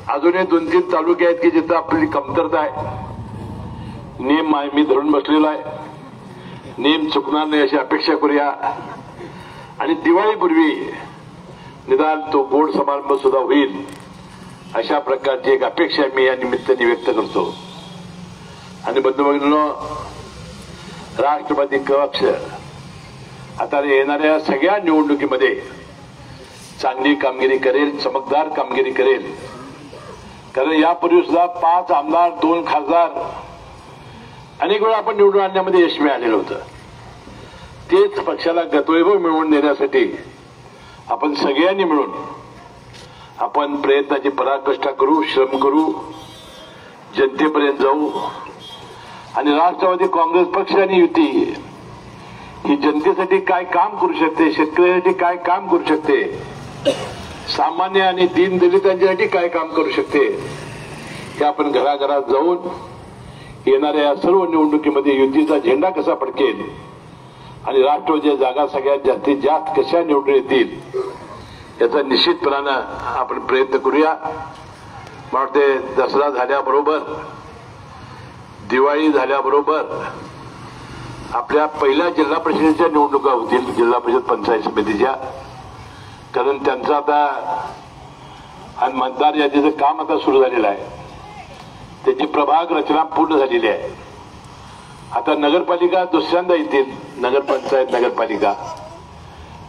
अजूनही 2-3 तालुके आहेत की जिथं आपली कमतरता आहे. नियम मी धरून बसलेलो आहे. नियम चुकणार नाही अशी अपेक्षा करूया आणि दिवाळीपूर्वी निदान तो गोड समारंभ सुद्धा होईल अशा प्रकारची एक अपेक्षा मी या निमित्ताने व्यक्त करतो. आणि बंधू भगिनींनो, राष्ट्रवादी पक्ष आता येणाऱ्या सगळ्या निवडणुकीमध्ये चांगली कामगिरी करेल, चमकदार कामगिरी करेल. कारण यापूर्वी सुद्धा 5 आमदार 2 खासदार अनेक वेळा आपण निवडून आणण्यामध्ये यश मिळालेलं होतं. तेच पक्षाला गतवैभव मिळवून देण्यासाठी आपण सगळ्यांनी मिळून आपण प्रयत्नाची पराकाष्ठा करू, श्रम करू, जनतेपर्यंत जाऊ. आणि राष्ट्रवादी काँग्रेस पक्ष आणि युती ही जनतेसाठी काय काम करू शकते, शेतकऱ्यांसाठी काय काम करू शकते, सामान्य आणि दीनदलितांच्यासाठी काय काम करू शकते, हे आपण घराघरात जाऊन येणाऱ्या या सर्व निवडणुकीमध्ये युतीचा झेंडा कसा फडकेल आणि राष्ट्रवादीच्या जागा सगळ्यात जास्तीत जास्त कशा निवडून येतील याचा निश्चितपणानं आपण प्रयत्न करूया. मला वाटते दसरा झाल्याबरोबर, दिवाळी झाल्याबरोबर आपल्या पहिल्या जिल्हा परिषदेच्या निवडणुका होतील, जिल्हा परिषद पंचायत समितीच्या. कारण त्यांचं आता आणि मतदार यादीचं काम आता सुरू झालेलं आहे. त्याची प्रभाग रचना पूर्ण झालेली आहे. आता नगरपालिका दुसऱ्यांदा येतील, नगरपंचायत नगरपालिका.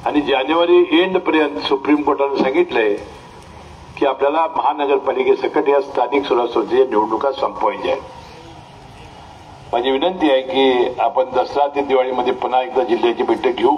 आणि जानेवारी एंड पर्यंत सुप्रीम कोर्टाने सांगितलंय की आपल्याला महानगरपालिकेसकट या स्थानिक स्वराज्य संस्थेच्या निवडणुका संपवायच्या आहेत. माझी विनंती आहे की आपण दसरा ते दिवाळीमध्ये पुन्हा एकदा जिल्ह्याची बैठक घेऊ.